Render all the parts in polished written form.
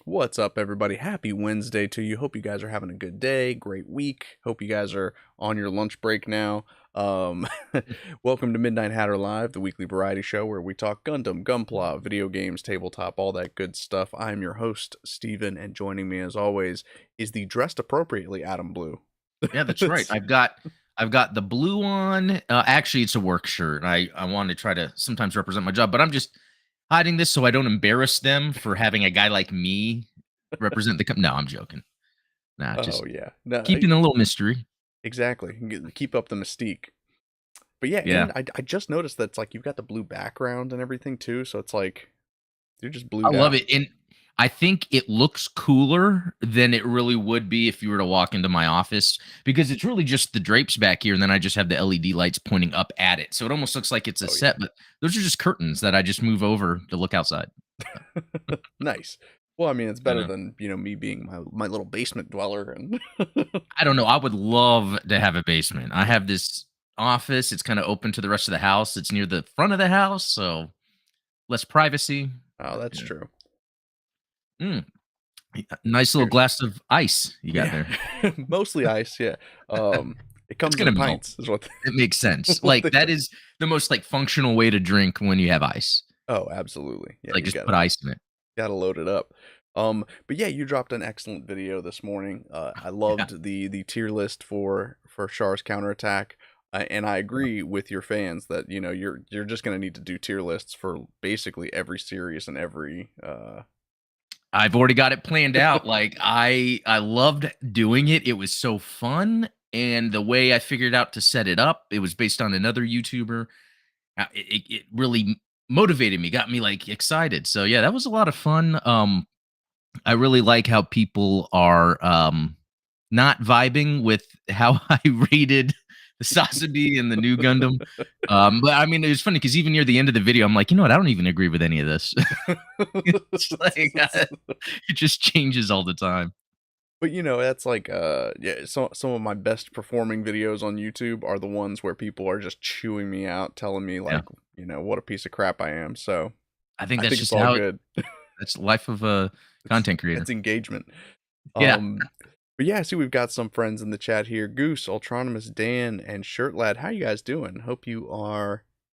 What's up, everybody? Happy Wednesday to you. Hope you guys are having a good day, great week. Hope you guys are on your lunch break now. Um, Welcome to Midnight Hatter Live, the weekly variety show where we talk Gundam, Gunpla, video games, tabletop, all that good stuff. I'm your host, Steven, and joining me as always is the dressed appropriately Adam Blue. Yeah, that's right. I've got the blue on. Actually, it's a work shirt. I want to try to sometimes represent my job, but I'm just hiding this so I don't embarrass them for having a guy like me represent the No, I'm joking. Nah, Oh just yeah, no, keeping a little mystery. exactly. Keep up the mystique. But yeah, Yeah. and I just noticed that it's like you've got the blue background and everything too, so it's like you're just I blued love out. it. And I think it looks cooler than it really would be if you were to walk into my office because it's really just the drapes back here. And then I just have the LED lights pointing up at it. So it almost looks like it's a Oh yeah. set, but those are just curtains that I just move over to look outside. Nice. Well, I mean, it's I better know. than, me being my little basement dweller and I don't know. I would love to have a basement. I have this office. It's kind of open to the rest of the house. It's near the front of the house, so less privacy. Oh, But that's yeah. true. Mm, nice little Here's glass of ice you got Yeah. there. Mostly ice, yeah. It It's comes gonna in melt. pints is what It makes sense. what Like they that is the most like functional way to drink when you have ice. Oh, absolutely. It's Yeah, like you just put ice in it. gotta load it up. But yeah, you dropped an excellent video this morning. I Yeah. loved the tier list for Char's counterattack. And I agree with your fans that, you're just gonna need to do tier lists for basically every series and every I've already got it planned out. Like I loved doing it. It was so fun. And the way I figured out to set it up, it was based on another YouTuber. It really motivated me, got me like excited. So yeah, that was a lot of fun. I really like how people are not vibing with how I rated the Sasabi and the new Gundam. But I mean, it was funny because even near the end of the video, I'm like, you know what? I don't even agree with any of this. It's like it just changes all the time. But that's like yeah, some of my best performing videos on YouTube are the ones where people are just chewing me out, telling me Yeah, like, what a piece of crap I am. So I think I that's think it's just all how good. that's life of a content It's creator. engagement. Yeah. But yeah, I see we've got some friends in the chat here. Goose, Ultronymous Dan, and Shirt Lad. How you guys doing? Hope you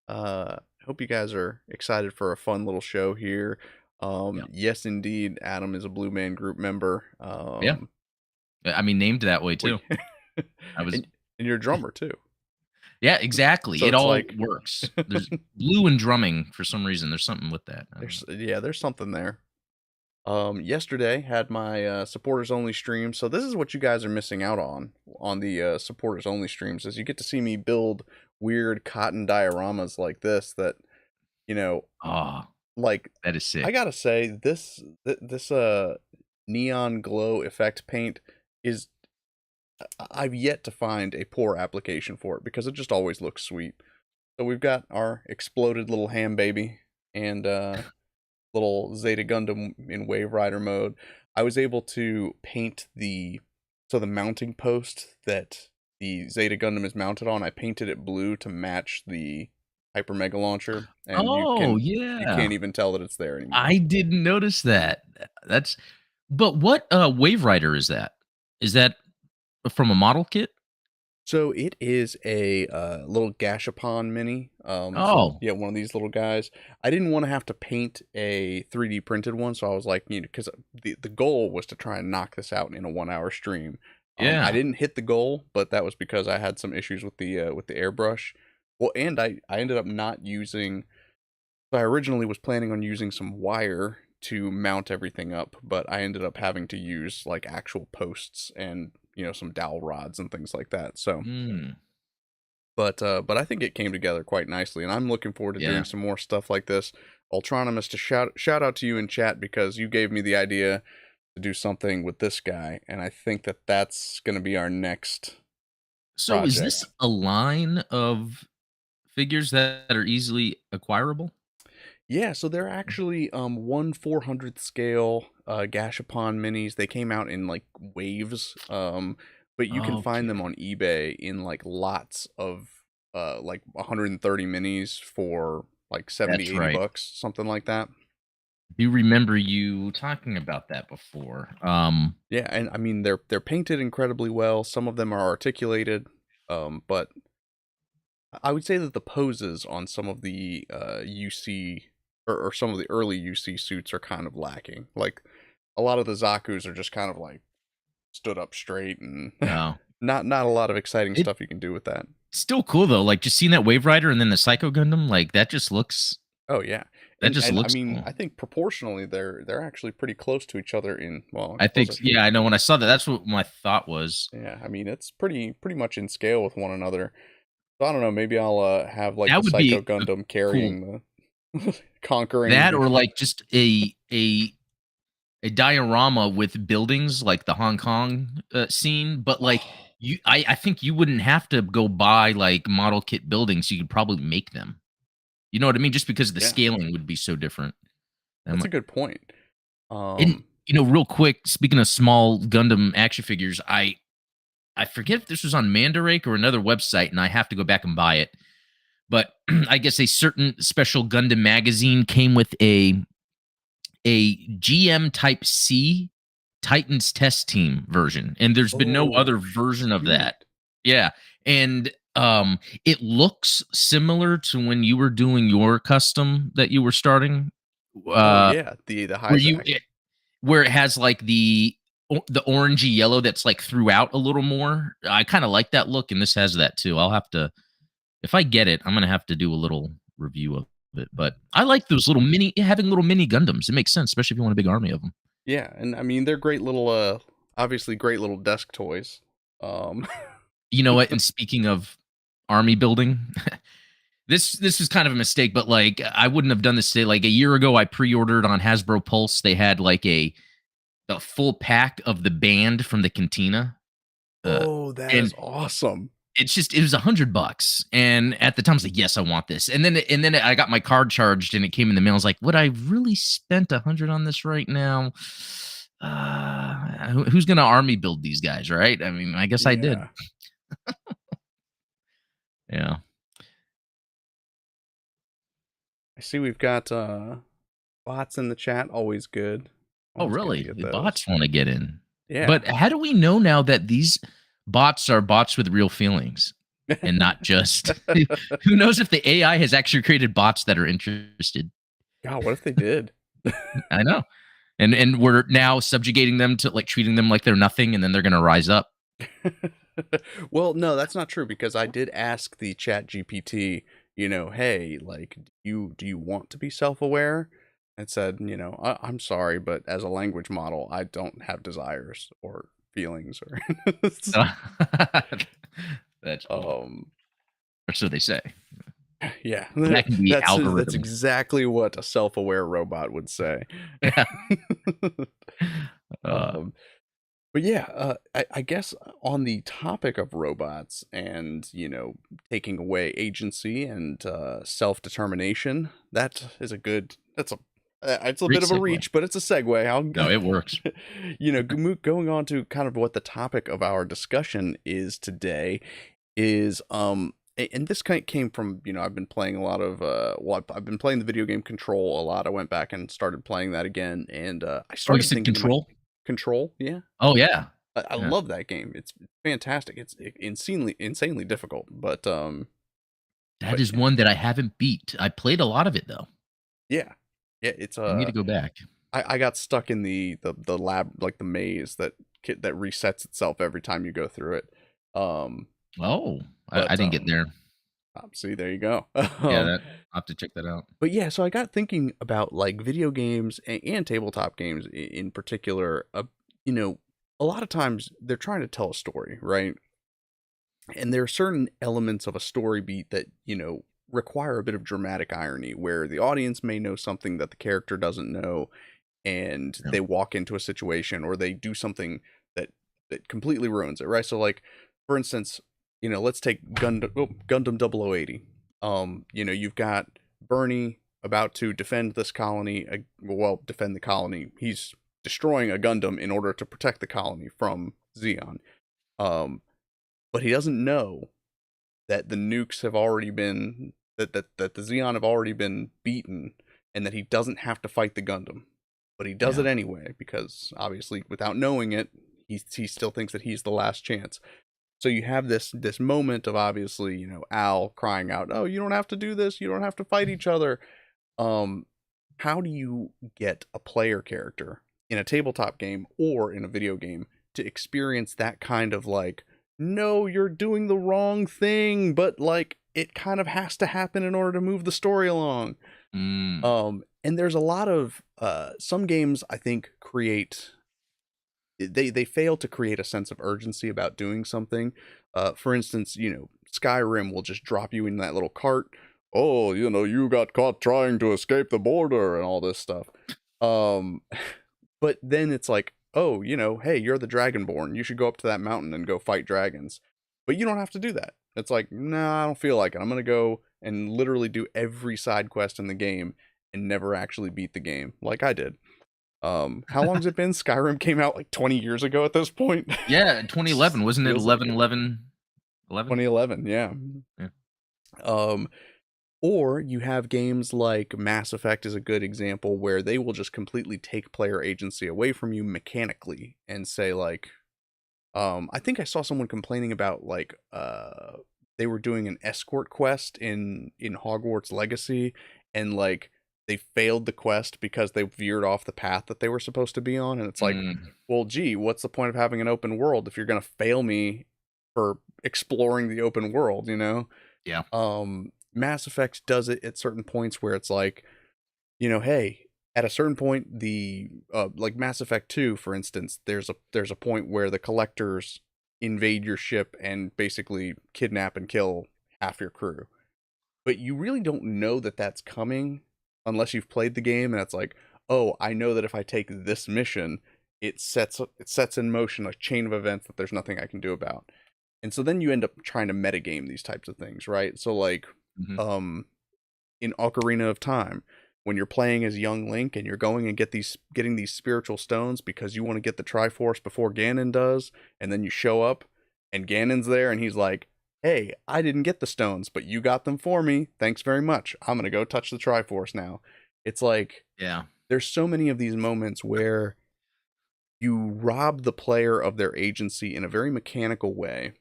guys are excited for a fun little show here. Yeah. Yes indeed, Adam is a Blue Man Group member. Yeah. I mean, named that way Wait. too. I was and and you're a drummer too. Yeah, exactly. So It it's all like works. There's blue and drumming for some reason. There's something with that. I don't know. there's something there. Yesterday had my supporters only stream. So this is what you guys are missing out on the supporters only streams is you get to see me build weird cotton dioramas like this that, you know, Oh, like that is I sick. gotta say this neon glow effect paint is I've yet to find a poor application for it because it just always looks sweet. So we've got our exploded little ham baby and little Zeta Gundam in Wave Rider mode. I was able to paint the mounting post that the Zeta Gundam is mounted on. I painted it blue to match the Hyper Mega Launcher, and Oh, you yeah. can't even tell that it's there anymore. I didn't notice that. That's But what Wave Rider is that? Is that from a model kit? So it is a little Gashapon mini. So Oh, yeah, one of these little guys. I didn't want to have to paint a 3D printed one, so I was like, because the goal was to try and knock this out in a 1 hour stream. I yeah. didn't hit the goal, but that was because I had some issues with the airbrush. Well, and I ended up not using. So I originally was planning on using some wire to mount everything up, but I ended up having to use like actual posts and some dowel rods and things like that. So Mm, but I think it came together quite nicely, and I'm looking forward to doing yeah. some more stuff like this. Ultronymous, to shout out to you in chat because you gave me the idea to do something with this guy, and I think that that's going to be our next So is this project. a line of figures that are easily acquirable? Yeah, so they're actually 1/400th scale Gashapon minis. They came out in like waves, but you can find them Okay. on eBay in like lots of like 130 minis for like 70, That's 80 right. bucks, something like that. Do remember you talking about that before. Yeah, and I mean they're painted incredibly well. Some of them are articulated, but I would say that the poses on some of the UC or some of the early UC suits are kind of lacking. Like a lot of the Zaku's are just kind of like stood up straight and No, not a lot of exciting it stuff you can do with that. still cool though. Like just seeing that Wave Rider and then the Psycho Gundam, like Oh yeah. that just And I looks mean, cool. I think proportionally they're actually pretty close to each other in well, I I suppose think I should yeah, I know when I saw that, that's what my thought was. yeah, I mean it's pretty much in scale with one another. So I don't know, maybe I'll have like the That would Psycho be a Gundam cool carrying the conquering that the or like just a diorama with buildings like the Hong Kong scene, but like oh I think you wouldn't have to go buy like model kit buildings. You could probably make them. You know what I mean? Just because the yeah, scaling would be so different. that's Um, a good point. and Um real quick, speaking of small Gundam action figures, I forget if this was on Mandarake or another website, and I have to go back and buy it. But I guess a certain special Gundam magazine came with a GM Type C Titans test team version, and there's been no oh other version of that. shoot. Yeah, and it looks similar to when you were doing your custom that you were starting, Oh uh, yeah, the where Hyzak. where it has like the orangey yellow that's like throughout a little more. I kind of like that look, and this has that too. I'll have to if I get it, I'm gonna have to do a little review of it. But I like those little mini having little mini Gundams. It makes sense, especially if you want a big army of them. Yeah, and I mean they're great little obviously great little desk toys. Um You know what? And speaking of army building, this is kind of a mistake, but like I wouldn't have done this today. Like a year ago, I pre-ordered on Hasbro Pulse. They had like the full pack of the band from the Cantina, uh, oh, that and is awesome. it was $100, and at the time I was like, yes, I want this. And then I got my card charged, and it came in the mail. I was like, would I really spent 100 on this right now? Who's gonna army build these guys, right? I mean, I guess I did. Yeah. Yeah. I see we've got bots in the chat, always good. Oh, Always good to really? get The those. bots want to get in. Yeah. But how do we know now that these bots are bots with real feelings and not just who knows if the AI has actually created bots that are interested? God, what if they did? I know. And we're now subjugating them to like treating them like they're nothing and then they're going to rise up. Well, no, that's not true because I did ask the Chat GPT, hey, like, do you want to be self-aware? It said, I'm sorry, but as a language model, I don't have desires or feelings or That's cool. um Or so they say. yeah, That can be that's algorithms. exactly what a self-aware robot would say. Yeah. Uh, um But yeah, I guess on the topic of robots and taking away agency and self-determination, that is a good. It's a Great bit of a segue. reach, but it's a segue. No, it works. Going on to kind of what the topic of our discussion is today is and this kind of came from I've been playing a lot of I've been playing the video game Control a lot. I went back and started playing that again, and I Oh, you started said thinking to my control? Control, yeah. Oh, yeah. I Yeah. love that game. It's fantastic. It's insanely difficult, That but is one that I haven't beat. I played a lot of it though. yeah, yeah. It's I need to go back. I got stuck in the lab like the maze that resets itself every time you go through it. Um, Oh, I but didn't get there. see, there you go. Yeah, um, that I'll have to check that out. but yeah, so I got thinking about like video games and tabletop games in particular. You know, a lot of times they're trying to tell a story, right? And there are certain elements of a story beat that require a bit of dramatic irony where the audience may know something that the character doesn't know, and Yeah. they walk into a situation or they do something that completely ruins it, right? So like for instance, let's take Gundam 0080. You've got Bernie about to defend this colony, well, defend the colony. He's destroying a Gundam in order to protect the colony from Xeon. um but he doesn't know that the nukes have already been that the Xeon have already been beaten, and that he doesn't have to fight the Gundam, but he does Yeah. it anyway because obviously, without knowing it, he still thinks that he's the last chance. So you have this moment of obviously, Al crying out, "Oh, you don't have to do this. You don't have to fight each other." Um, how do you get a player character in a tabletop game or in a video game to experience that kind of like, no, you're doing the wrong thing, but like it kind of has to happen in order to move the story along. Mm. And there's a lot of some games I think create they fail to create a sense of urgency about doing something. For instance, Skyrim will just drop you in that little cart. Oh, you got caught trying to escape the border and all this stuff. Um, but then it's like, oh, hey, you're the Dragonborn. You should go up to that mountain and go fight dragons. But you don't have to do that. It's like, nah, I don't feel like it. I'm gonna go and literally do every side quest in the game and never actually beat the game, like I did. How long's it been? Skyrim came out like 20 years ago at this point. Yeah, in 2011, wasn't it Feels like 11, it. 11, 11? 2011, yeah. Yeah. Um, or you have games like Mass Effect is a good example where they will just completely take player agency away from you mechanically and say like, I think I saw someone complaining about like they were doing an escort quest in Hogwarts Legacy, and like they failed the quest because they veered off the path that they were supposed to be on, and it's like, Mm, well, gee, what's the point of having an open world if you're going to fail me for exploring the open world, yeah. Mass Effect does it at certain points where it's like, hey, at a certain point, the like Mass Effect 2, for instance, there's a point where the collectors invade your ship and basically kidnap and kill half your crew. But you really don't know that that's coming unless you've played the game, and it's like, oh, I know that if I take this mission, it sets in motion a chain of events that there's nothing I can do about. And so then you end up trying to metagame these types of things, right? So like, Mhm. um in Ocarina of Time, when you're playing as young Link and you're going and getting these spiritual stones because you want to get the Triforce before Ganon does, and then you show up and Ganon's there and he's like, "Hey, I didn't get the stones, but you got them for me. Thanks very much. I'm going to go touch the Triforce now." It's like Yeah. there's so many of these moments where you rob the player of their agency in a very mechanical way.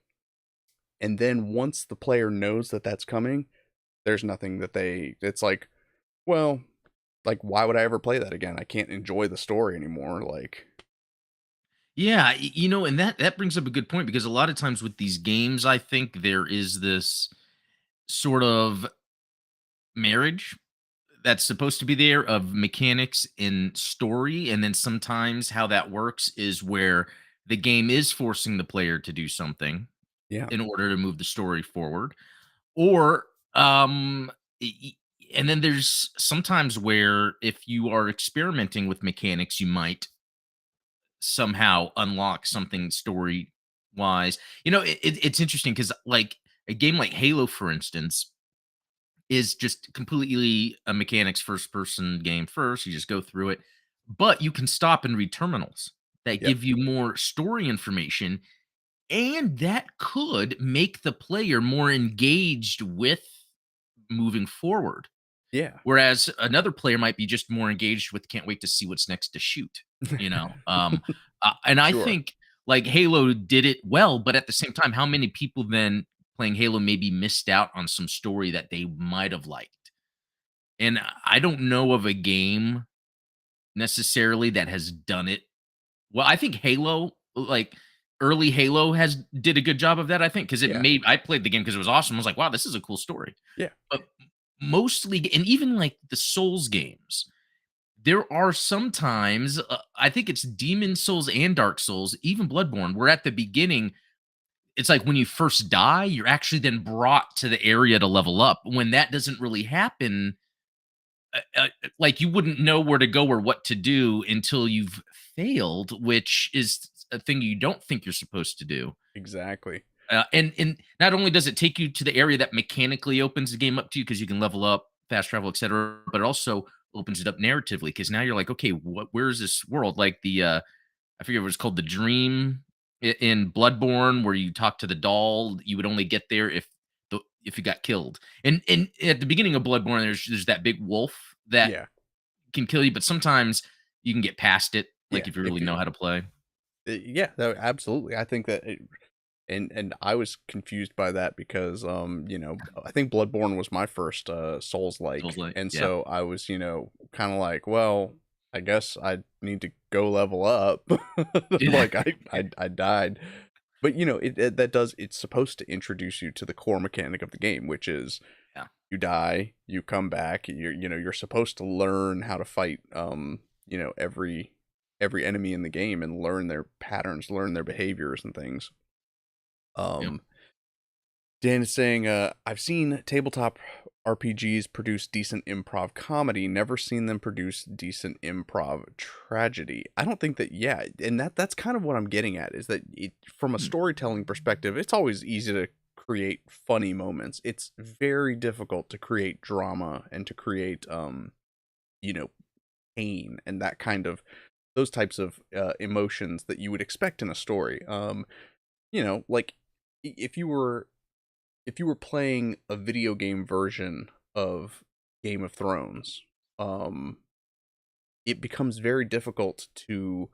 And then once the player knows that that's coming, there's nothing that it's like, well, like why would I ever play that again? I can't enjoy the story anymore. Like, Yeah, and that brings up a good point because a lot of times with these games, I think there is this sort of marriage that's supposed to be there of mechanics in story, and then sometimes how that works is where the game is forcing the player to do something yeah, in order to move the story forward, or e- e- and then there's sometimes where if you are experimenting with mechanics, you might somehow unlock something story wise. It's interesting because like a game like Halo, for instance, is just completely a mechanics first person game first. You just go through it, but you can stop and read terminals that yep, give you more story information. And that could make the player more engaged with moving forward. yeah, Whereas another player might be just more engaged with can't wait to see what's next to shoot, and I sure, think like Halo did it well, but at the same time, how many people then playing Halo maybe missed out on some story that they might have liked? And I don't know of a game necessarily that has done it well. I think Halo, like early Halo, has did a good job of that. I think because yeah, I played the game because it was awesome. I was like, wow, this is a cool story. yeah, But mostly, and even like the Souls games, there are sometimes I think it's Demon Souls and Dark Souls, even Bloodborne, where at the beginning it's like when you first die, you're actually then brought to the area to level up. When that doesn't really happen, like you wouldn't know where to go or what to do until you've failed, which is a thing you don't think you're supposed to do. exactly, And not only does it take you to the area that mechanically opens the game up to you because you can level up, fast travel, etc., but it also opens it up narratively because now you're like, okay, where is this world? Like I forget what it's called, the dream in Bloodborne, where you talk to the doll. You would only get there if you got killed. And at the beginning of Bloodborne, there's that big wolf that yeah, can kill you, but sometimes you can get past it, like Yeah, if you if really you know how to play. yeah, no, absolutely. I think that and I was confused by that because I think Bloodborne was my first Souls Souls like, like, and yeah, so I was kind of like, well, I guess I need to go level up. yeah, Like I died. But it's supposed to introduce you to the core mechanic of the game, which is yeah, you die, you come back, you're supposed to learn how to fight every enemy in the game and learn their patterns, learn their behaviors and things. yeah. Um Dan is saying, I've seen tabletop RPGs produce decent improv comedy, never seen them produce decent improv tragedy. I don't think that, yeah, and that's kind of what I'm getting at is that from a Hmm, storytelling perspective, it's always easy to create funny moments. It's very difficult to create drama and to create, you know, pain and that kind of those types of emotions that you would expect in a story. Like if you were playing a video game version of Game of Thrones, um, it becomes very difficult to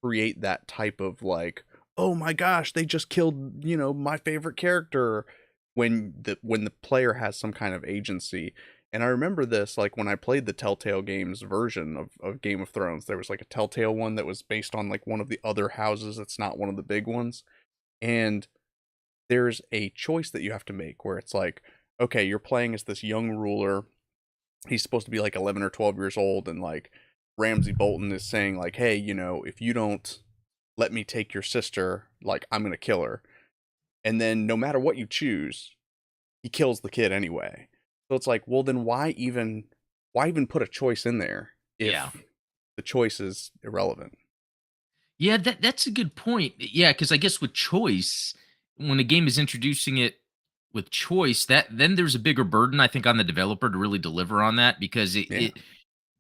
create that type of like, oh my gosh, they just killed, my favorite character when the player has some kind of agency. And I remember this like when I played the Telltale Games version of Game of Thrones, there was like a Telltale one that was based on like one of the other houses that's not one of the big ones. And there's a choice that you have to make where it's like, okay, you're playing as this young ruler. He's supposed to be like 11 or 12 years old, and like Ramsey Bolton is saying, like, hey, if you don't let me take your sister, like, I'm going to kill her. And then no matter what you choose, he kills the kid anyway. So it's like, well, then why even put a choice in there yeah. if the choice is irrelevant? Yeah, that's a good point. Yeah, because I guess with choice, when a game is introducing it with choice, that then there's a bigger burden, I think, on the developer to really deliver on that because Yeah.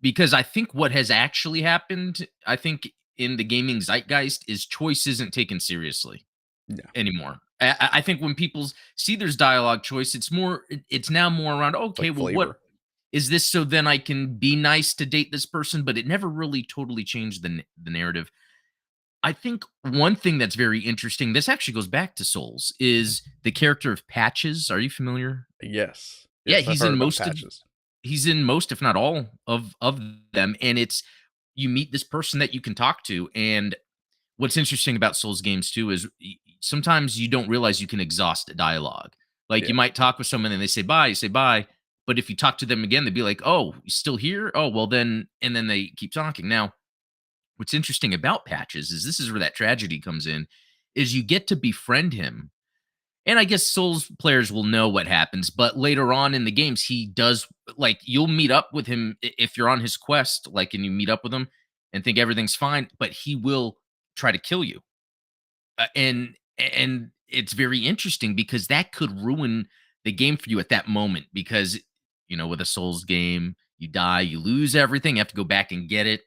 because I think what has actually happened, I think in the gaming zeitgeist is choice isn't taken seriously Yeah. anymore. I think when people see there's dialogue choice, it's now more around, It's okay, like well, what flavor. is this so then I can be nice to date this person, but it never really totally changed the narrative. I think one thing that's very interesting, this actually goes back to Souls, is the character of Patches. Are you familiar? Yes. Yeah, Yes, I've heard about patches. he's in most, if not all, of them. And it's you meet this person that you can talk to. And what's interesting about Souls games too is sometimes you don't realize you can exhaust a dialogue. Like you Yeah. might talk with someone and they say bye, you say bye. But if you talk to them again, they'd be like, "Oh, you still here? Oh, well then," and then they keep talking. Now, what's interesting about Patches is this is where that tragedy comes in, is you get to befriend him. And I guess Souls players will know what happens, but later on in the games, he does like you'll meet up with him if you're on his quest, like, and you meet up with him and think everything's fine, but he will try to kill you. And it's very interesting because that could ruin the game for you at that moment because with a Souls game, you die, you lose everything, you have to go back and get it.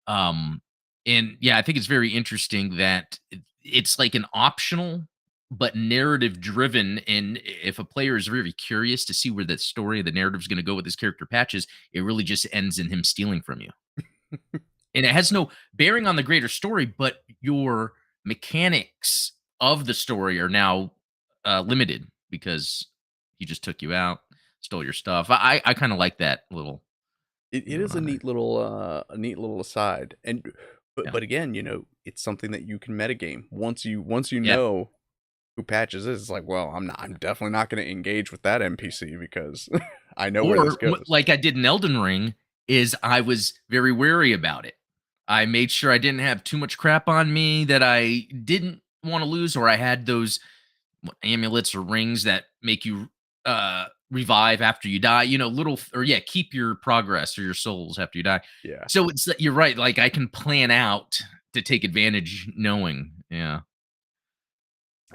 um, and yeah, I think it's very interesting that it's like an optional but narrative driven. And if a player is very curious to see where the story of the narrative is going to go with his character Patches, it really just ends in him stealing from you. And it has no bearing on the greater story, but your mechanics of the story are now limited because he just took you out, stole your stuff. I kind of like that little It thing is going on there. a neat little aside, and but Yeah, but again, it's something that you can metagame once you yeah. know who Patches is. It's like, well, I'm definitely not going to engage with that NPC because I know where this Or goes. like I did in Elden Ring, is I was very wary about it. I made sure I didn't have too much crap on me that I didn't want to lose, or I had those amulets or rings that make you revive after you die. Little or yeah, keep your progress or your souls after you die. Yeah, So it's that you're right. Like I can plan out to take advantage, knowing. Yeah,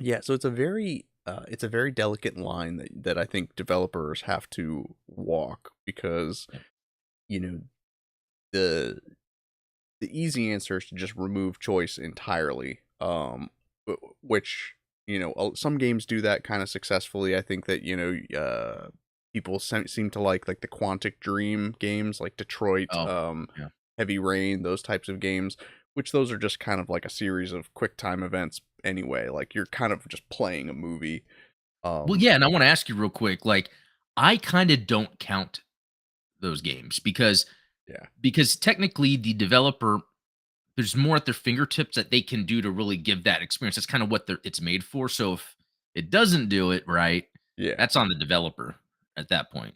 yeah. So it's a very delicate line that I think developers have to walk because yeah, you know the the easy answer is to just remove choice entirely. Which some games do that kind of successfully. I think that people seem to like the Quantic Dream games, like Detroit, Oh, yeah. Heavy Rain, those types of games, which those are just kind of like a series of quick time events anyway. Like you're kind of just playing a movie. Well, Um, yeah, and I wanna ask you real quick, like, I kinda don't count those games yeah, because technically the developer there's more at their fingertips that they can do to really give that experience. That's kind of what it's made for. So if it doesn't do it right, yeah, that's on the developer at that point.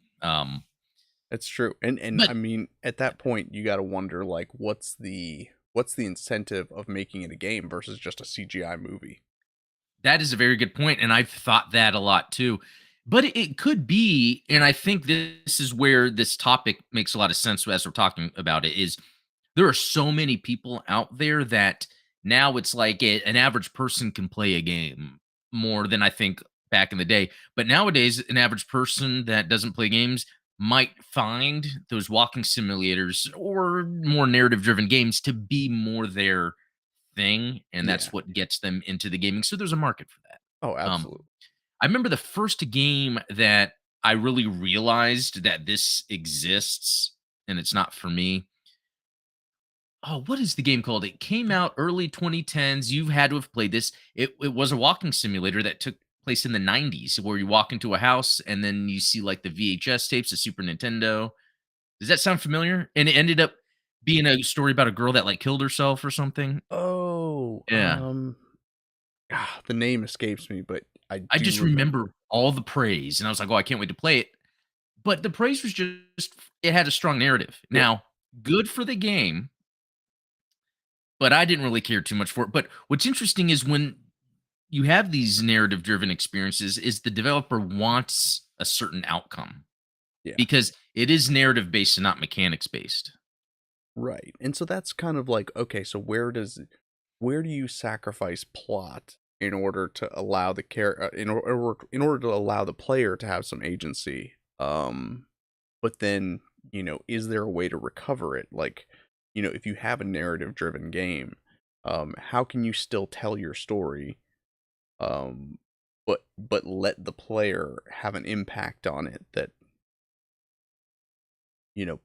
it's true. And But I mean, at that point, you got to wonder like, what's the incentive of making it a game versus just a CGI movie? that is a very good point, and I've thought that a lot too. But it could be, and I think this is where this topic makes a lot of sense as we're talking about it. Is there are so many people out there that now it's like an average person can play a game more than I think back in the day. But nowadays, an average person that doesn't play games might find those walking simulators or more narrative driven games to be more their thing. And Yeah. that's what gets them into the gaming. So there's a market for that. Oh, Um, absolutely. I remember the first game that I really realized that this exists and it's not for me. Oh, what is the game called? It came out early 2010s. You've had to have played this. It was a walking simulator that took place in the 90s where you walk into a house and then you see like the VHS tapes, the Super Nintendo. Does that sound familiar? And it ended up being a story about a girl that like killed herself or something. Oh, Yeah. the name escapes me, but I I do just remember. remember all the praise and I was like, "Oh, I can't wait to play it." But the praise was just it had a strong narrative. Yeah, Now, good for the game, but I didn't really care too much for it. But what's interesting is when you have these narrative driven experiences is the developer wants a certain outcome yeah, because it is narrative based and not mechanics based. right. And so that's kind of like, okay, so where do you sacrifice plot in order to allow the in order to allow the player to have some agency? But then, is there a way to recover it? Like, if you have a narrative driven game, how can you still tell your story, um, but let the player have an impact on it that, you know,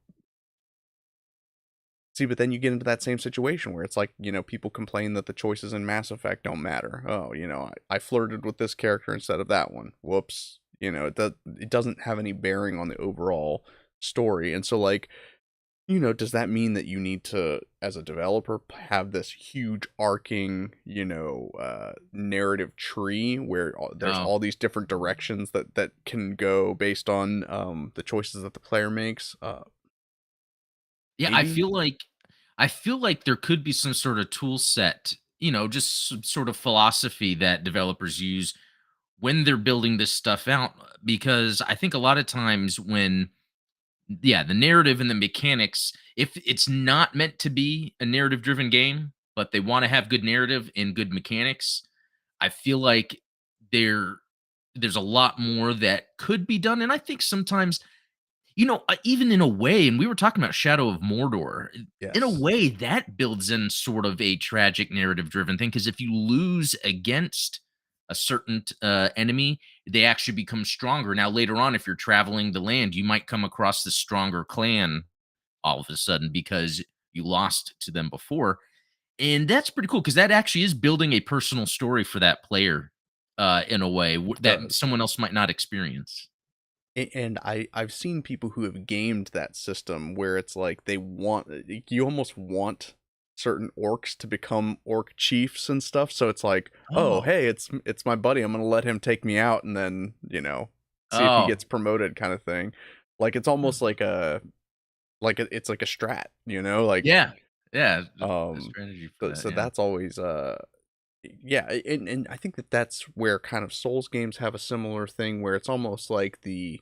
see, but then you get into that same situation where it's like, people complain that the choices in Mass Effect don't matter. Oh, I flirted with this character instead of that one. Whoops. It doesn't have any bearing on the overall story. And so, like, does that mean that you need to, as a developer, have this huge arcing, narrative tree where there's Oh, all these different directions that can go based on the choices that the player makes? yeah, Maybe. I feel like there could be some sort of tool set, just some sort of philosophy that developers use when they're building this stuff out because I think a lot of times when yeah, the narrative and the mechanics, if it's not meant to be a narrative driven game, but they want to have good narrative and good mechanics, I feel like there there's a lot more that could be done. And I think sometimes, even in a way, and we were talking about Shadow of Mordor, in a Yes. way that builds in sort of a tragic narrative driven thing. Because if you lose against a certain enemy, they actually become stronger. Now, later on, if you're traveling the land, you might come across the stronger clan all of a sudden because you lost to them before. And that's pretty cool because that actually is building a personal story for that player in a way It that does. someone else might not experience. And I've seen people who have gamed that system where it's like you almost want certain orcs to become orc chiefs and stuff. So it's like, oh, Oh, hey, it's my buddy. I'm gonna let him take me out, and then see if he oh, gets promoted, kind of thing. Like it's almost like it's like a strat, like yeah, yeah, a um. strategy for that, So yeah. that's always yeah, and I think that that's where kind of Souls games have a similar thing where it's almost like the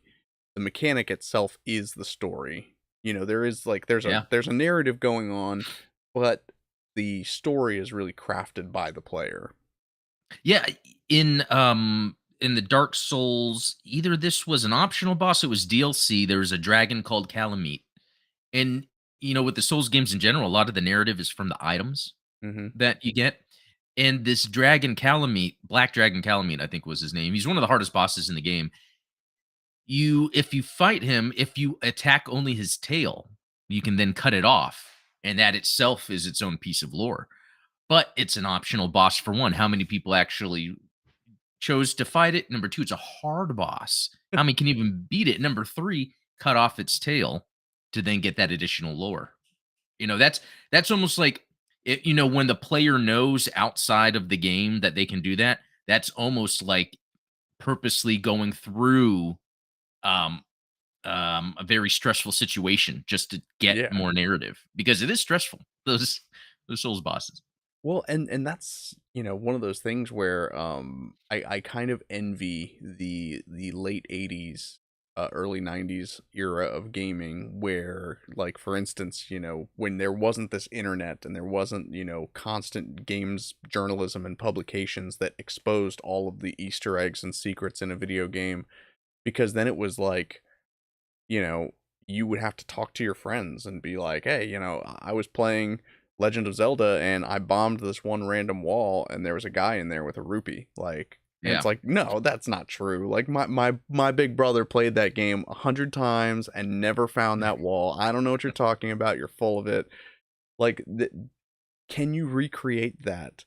mechanic itself is the story. There is like Yeah. there's a narrative going on, but the story is really crafted by the player. Yeah, in the Dark Souls, either this was an optional boss, it was DLC, there was a dragon called Calamite, and, with the Souls games in general, a lot of the narrative is from the items Hmm. that you get, and this dragon Calamite, Black Dragon Calamite, I think was his name, he's one of the hardest bosses in the game. if you fight him, if you attack only his tail, you can then cut it off, and that itself is its own piece of lore. But it's an optional boss for one. How many people actually chose to fight it? Number two, it's a hard boss. How many can even beat it? Number three, cut off its tail to then get that additional lore. That's almost like it, when the player knows outside of the game that they can do that, that's almost like purposely going through um a very stressful situation just to get Yeah. more narrative because it is stressful. Those Souls bosses. Well, and that's, one of those things where I kind of envy the late 80s, early 90s era of gaming where, like, for instance, when there wasn't this internet and there wasn't, constant games journalism and publications that exposed all of the Easter eggs and secrets in a video game, because then it was like, you know, you would have to talk to your friends and be like, "Hey, I was playing Legend of Zelda and I bombed this one random wall and there was a guy in there with a rupee." Like, and it's Yeah. like, "No, that's not true. Like my big brother played that game 100 times and never found that wall. I don't know what you're talking about. You're full of it." Like, can you recreate that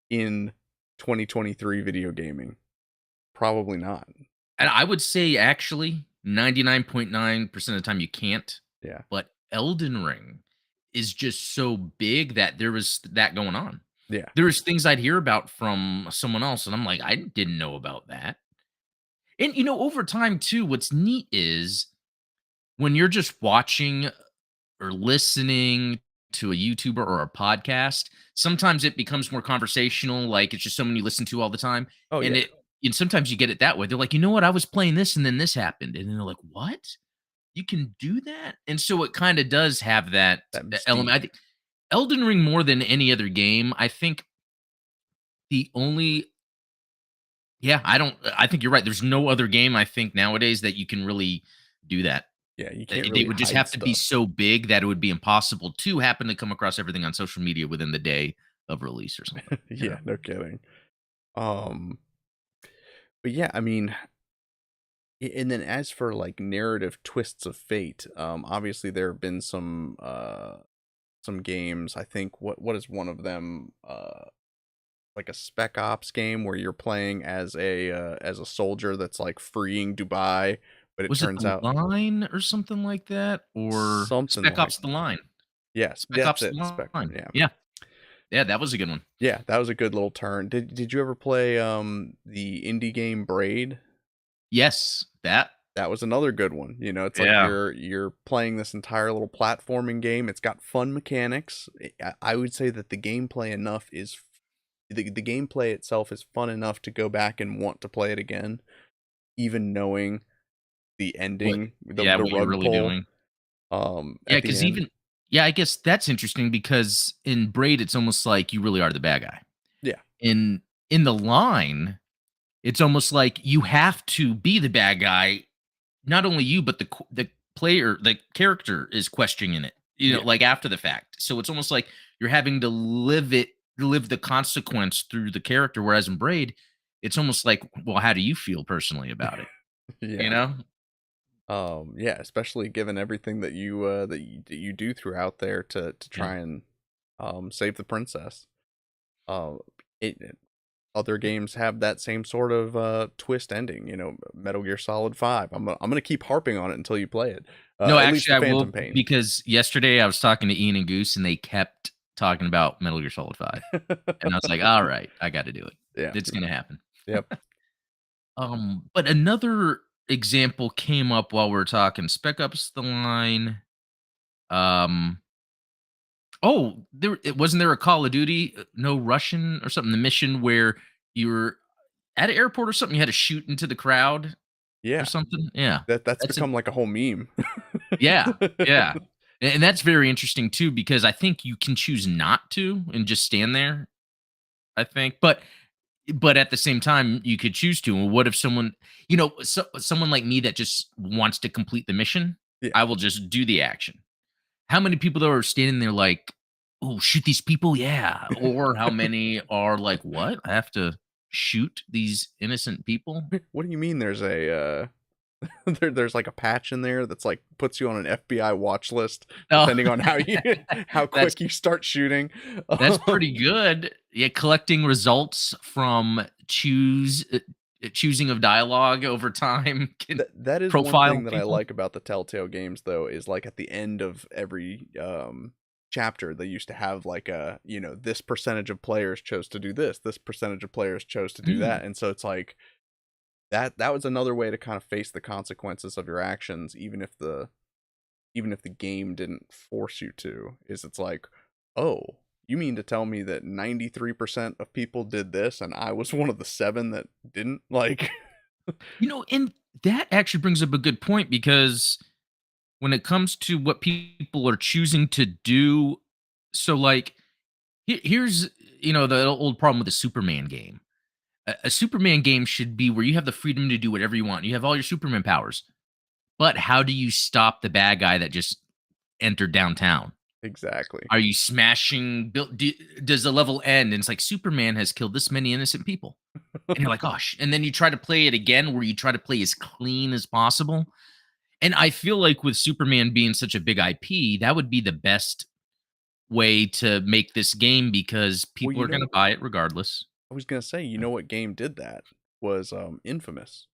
in 2023 video gaming? Probably not. And I would say actually 99.9% of the time you can't, Yeah. but Elden Ring is just so big that there was that going on. Yeah. There was things I'd hear about from someone else, and I'm like, I didn't know about that. And over time too, what's neat is when you're just watching or listening to a YouTuber or a podcast, sometimes it becomes more conversational, like it's just someone you listen to all the time. Oh And yeah. and sometimes you get it that way. They're like, you know what? I was playing this and then this happened. And then they're like, what? You can do that? And so it kind of does have that That element. I mystique. think Elden Ring more than any other game, I think the only yeah, I think you're right. There's no other game I think nowadays that you can really do that. Yeah, you can't They really would just hide have to be stuff. so big that it would be impossible to happen to come across everything on social media within the day of release or something, you know? Yeah, no kidding. Um, but yeah, I mean, and then as for like narrative twists of fate, obviously there have been some games. I think what is one of them? Like a Spec Ops game where you're playing as a soldier that's like freeing Dubai, but it Was it turns The out Line or something like that? Or something Spec like Ops: The Line. yes, Spec that's Ops: it. The Spec. Line. Yeah, Yeah. Yeah, that was a good one. yeah, that was a good little turn. Did you ever play the indie game Braid? Yes, that That was another good one. It's like yeah. you're playing this entire little platforming game. It's got fun mechanics. I would say that the gameplay enough is the gameplay itself is fun enough to go back and want to play it again, even knowing the What ending, the what you're rug really pull doing. Yeah, at the because end. even yeah, I guess that's interesting because in Braid, it's almost like you really are the bad guy. Yeah. In The Line, it's almost like you have to be the bad guy. Not only you, but the player, the character is questioning it, Yeah. like after the fact. So it's almost like you're having to live the consequence through the character. Whereas in Braid, it's almost like, well, how do you feel personally about it? You Yeah. know? Yeah, especially given everything that you do throughout there to Yeah. try and save the princess. Uh, other games have that same sort of twist ending. Metal Gear Solid 5. I'm gonna keep harping on it until you play it. No, At least actually, the I will Phantom Pain. because yesterday I was talking to Ian and Goose, and they kept talking about Metal Gear Solid 5, and I was like, all right, I got to do it. Yeah. It's gonna happen. Yep. But another example came up while we are talking Spec Ops: The Line. Um, oh, wasn't there a Call of Duty, no Russian or something, the mission where you were at an airport or something, you had to shoot into the crowd or Yeah. something? Yeah. That's That's a become like a whole meme. yeah, yeah. And that's very interesting too because I think you can choose not to and just stand there, I think. But at the same time, you could choose to. And what if someone, someone like me that just wants to complete the mission? Yeah. I will just do the action. How many people though are standing there like, "Oh, shoot these people?" Yeah. Or how many are like, "What? I have to shoot these innocent people?" What do you mean there's a There's like a patch in there that's like puts you on an FBI watch list Oh, depending on how you how that's quick you start shooting. that's pretty good. Yeah, collecting results from choosing of dialogue over time can That is one profile thing that I people. like about the Telltale games, though, is like at the end of every chapter, they used to have like a, this percentage of players chose to do this percentage of players chose to do Mm. that, and so it's like that was another way to kind of face the consequences of your actions, even if the game didn't force you to. Is it's like, oh, you mean to tell me that 93% of people did this, and I was one of the seven that didn't? Like, And that actually brings up a good point because when it comes to what people are choosing to do, so like here's the old problem with the Superman game. A Superman game should be where you have the freedom to do whatever you want. You have all your Superman powers, but how do you stop the bad guy that just entered downtown? exactly. Are you smashing? Does the level end? And it's like Superman has killed this many innocent people, and you're like, gosh. And then you try to play it again, where you try to play as clean as possible. And I feel like with Superman being such a big IP, that would be the best way to make this game because Well, people are going to buy it regardless. I was gonna say, what game did that? Was Infamous.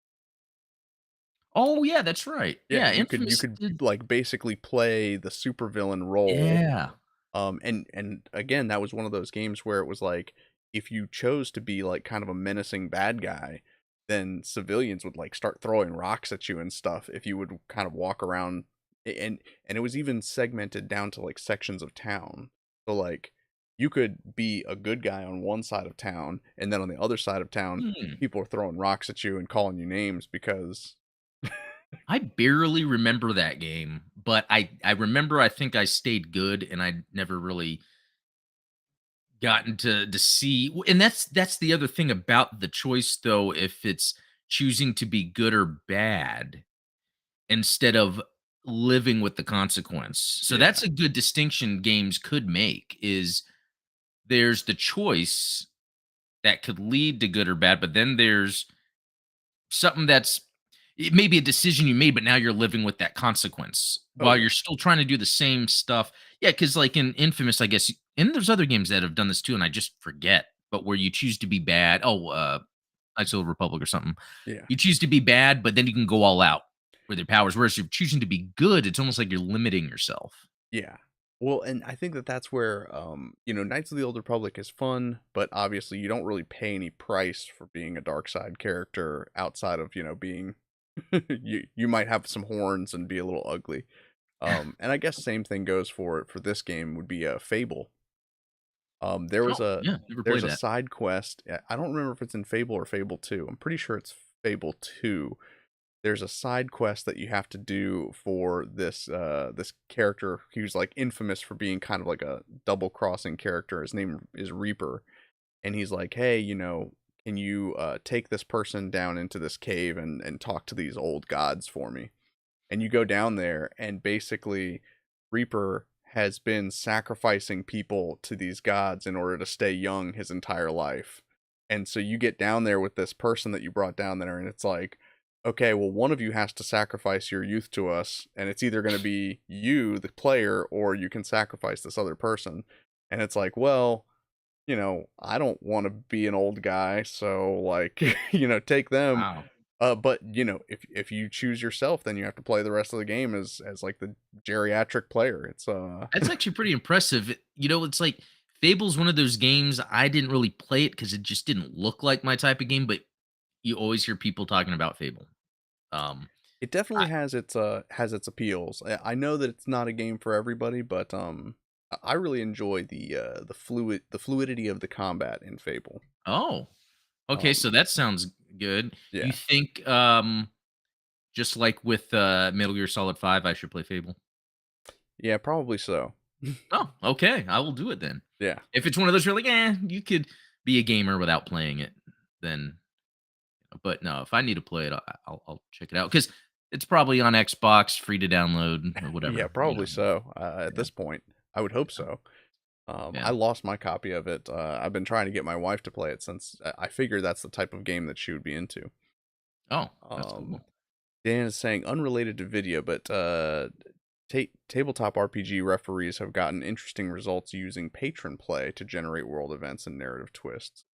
Oh yeah, that's right. Yeah, Yeah, you Infamous could did. like basically play the supervillain role. Yeah. And again, that was one of those games where it was like, if you chose to be like kind of a menacing bad guy, then civilians would like start throwing rocks at you and stuff if you would kind of walk around. And it was even segmented down to like sections of town. So like you could be a good guy on one side of town, and then on the other side of town, Hmm. people are throwing rocks at you and calling you names because I barely remember that game, but I remember I think I stayed good and I never really gotten to see, and that's the other thing about the choice though, if it's choosing to be good or bad instead of living with the consequence. So yeah, that's a good distinction games could make is there's the choice that could lead to good or bad, but then there's something that's it may be a decision you made, but now you're living with that consequence oh while yeah, you're still trying to do the same stuff. Yeah, because like in Infamous, I guess, and there's other games that have done this too, and I just forget. But where you choose to be bad, Knights of the Republic or something, yeah. you choose to be bad, but then you can go all out with your powers. Whereas you're choosing to be good, it's almost like you're limiting yourself. Yeah. Well, and I think that that's where, Knights of the Old Republic is fun, but obviously you don't really pay any price for being a dark side character outside of, being you might have some horns and be a little ugly. And I guess same thing goes for this game would be a Fable. There Oh was a yeah, never there's played a that. side quest. I don't remember if it's in Fable or Fable 2. I'm pretty sure it's Fable 2. There's a side quest that you have to do for this character who's like infamous for being kind of like a double crossing character. His name is Reaper, and he's like, hey, can you take this person down into this cave and talk to these old gods for me? And you go down there, and basically Reaper has been sacrificing people to these gods in order to stay young his entire life. And so you get down there with this person that you brought down there, and it's like, okay, well, one of you has to sacrifice your youth to us, and it's either going to be you, the player, or you can sacrifice this other person. And it's like, well, I don't want to be an old guy, so like, take them. Wow. But if you choose yourself, then you have to play the rest of the game as like the geriatric player. It's That's actually pretty impressive. It's like Fable's one of those games I didn't really play it because it just didn't look like my type of game, but you always hear people talking about Fable. Um, it definitely I has its appeals. I know that it's not a game for everybody, but I really enjoy the fluidity of the combat in Fable. oh, okay, Um, so that sounds good. You yeah, think, just like with Metal Gear Solid 5, I should play Fable? yeah, probably so. Oh, okay, I will do it then. Yeah, If it's one of those you're like, you could be a gamer without playing it, then but no, if I need to play it, I'll check it out because it's probably on Xbox, free to download or yeah, whatever. probably so. At Yeah, this point, I would hope so. yeah. I lost my copy of it. I've been trying to get my wife to play it since I figured that's the type of game that she would be into. Oh, that's Um, cool. Dan is saying unrelated to video, but tabletop RPG referees have gotten interesting results using patron play to generate world events and narrative twists.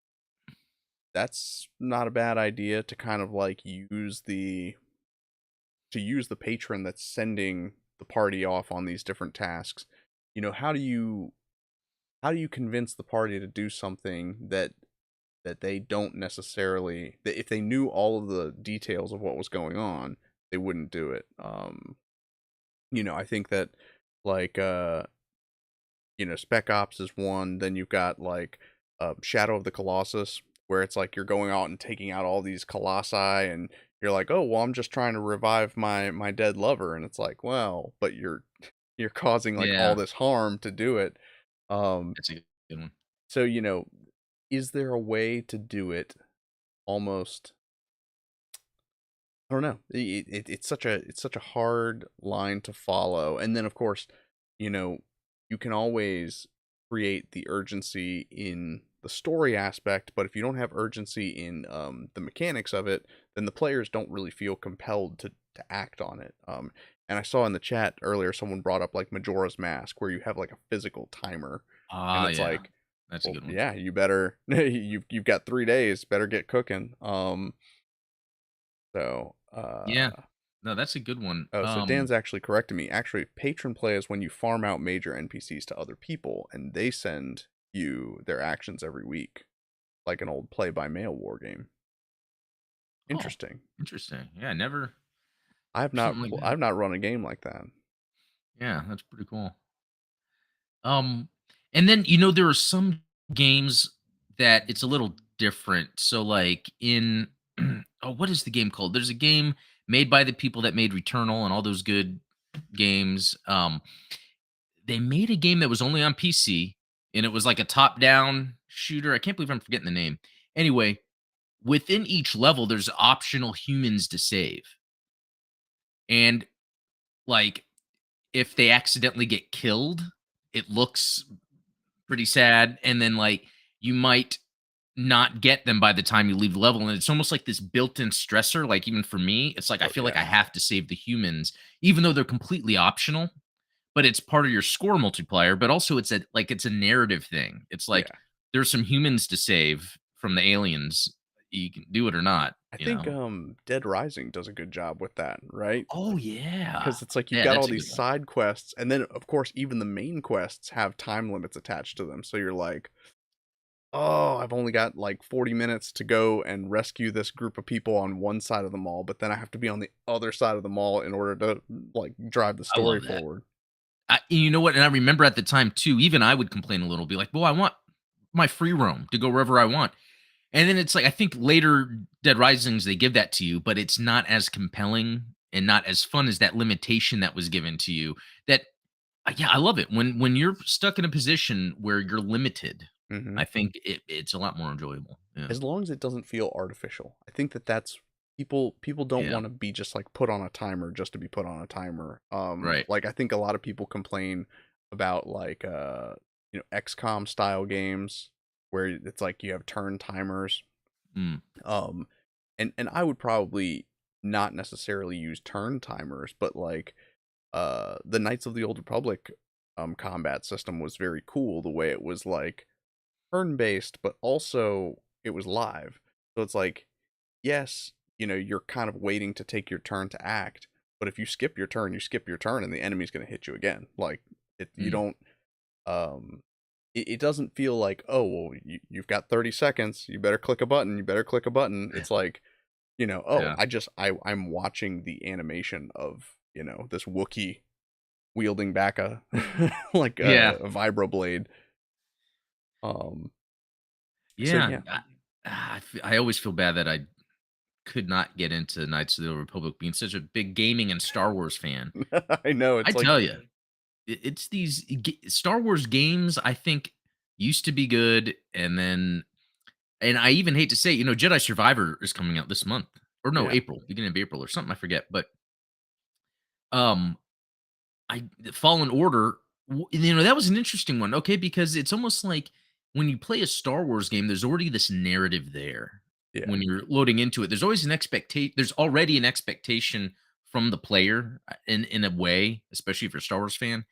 That's not a bad idea to kind of like use the patron that's sending the party off on these different tasks. You know, how do you convince the party to do something that they don't necessarily, that if they knew all of the details of what was going on, they wouldn't do it. I think that like Spec Ops is one. Then you've got like Shadow of the Colossus, where it's like you're going out and taking out all these colossi, and you're like, oh well, I'm just trying to revive my dead lover, and it's like, well, but you're causing like all Yeah, this harm to do it. Um, that's a good one. so is there a way to do it almost? I don't know. It's such a hard line to follow. And then of course, you know, you can always create the urgency in the story aspect, but if you don't have urgency in the mechanics of it, then the players don't really feel compelled to act on it. And I saw in the chat earlier someone brought up like Majora's Mask, where you have like a physical timer, and Ah, it's yeah, like, that's a well, good one. yeah, you better you've got 3 days, better get cooking. So, Yeah, no, that's a good one. oh, so Dan's actually correcting me. Actually, patron play is when you farm out major NPCs to other people, and they send you their actions every week, like an old play by mail war game. Oh, Interesting. interesting. Yeah, never something like that. I've not run a game like that. Yeah, that's pretty cool. Um, and then there are some games that it's a little different. So, like in oh, what is the game called? There's a game made by the people that made Returnal and all those good games. They made a game that was only on PC, and it was like a top-down shooter. I can't believe I'm forgetting the name. Anyway, within each level, there's optional humans to save, and like if they accidentally get killed, it looks pretty sad, and then, like, you might not get them by the time you leave the level, and it's almost like this built-in stressor, like, even for me, it's like I Oh feel like I yeah, have to save the humans, even though they're completely optional, but it's part of your score multiplier, but also it's a narrative thing. It's like, yeah. there's some humans to save from the aliens. You can do it or not, I you think know? Dead Rising does a good job with that, right? Oh, yeah. Because it's like you've Yeah, got all that's a these good one. side quests, and then of course even the main quests have time limits attached to them. So you're like, oh, I've only got like 40 minutes to go and rescue this group of people on one side of the mall, but then I have to be on the other side of the mall in order to like drive the I story love that. forward. You know what? And I remember at the time too, even I would complain a little, be like, "Well, I want my free roam to go wherever I want." And then it's like I think later Dead Risings they give that to you, but it's not as compelling and not as fun as that limitation that was given to you. That yeah, I love it when you're stuck in a position where you're limited. Hmm. I think it's a lot more enjoyable. Yeah, As long as it doesn't feel artificial. I think that's people don't yeah, want to be just like put on a timer just to be put on a timer. right. Like I think a lot of people complain about like XCOM style games where it's like you have turn timers. Mm, Um and I would probably not necessarily use turn timers, but like the Knights of the Old Republic combat system was very cool the way it was like turn based, but also it was live. So it's like, yes, you're kind of waiting to take your turn to act, but if you skip your turn, you skip your turn, and the enemy's going to hit you again. Like you mm, don't. It doesn't feel like, oh well, you've got 30 seconds. You better click a button. You better click a button. It's like, oh, yeah, I'm watching the animation of this Wookiee wielding back a like yeah, a vibroblade. Um. So yeah. yeah. I always feel bad that I could not get into Knights of the Old Republic being such a big gaming and Star Wars fan. I know I it's like tell you, it's these Star Wars games. I think used to be good, and I even hate to say, Jedi Survivor is coming out this month, or no, yeah. April, beginning of April, or something. I forget, but um, I Fallen Order. That was an interesting one. Okay, because it's almost like when you play a Star Wars game, there's already this narrative there. Yeah, when you're loading into it. There's always an expectation. There's already an expectation from the player in a way, especially if you're a Star Wars fan.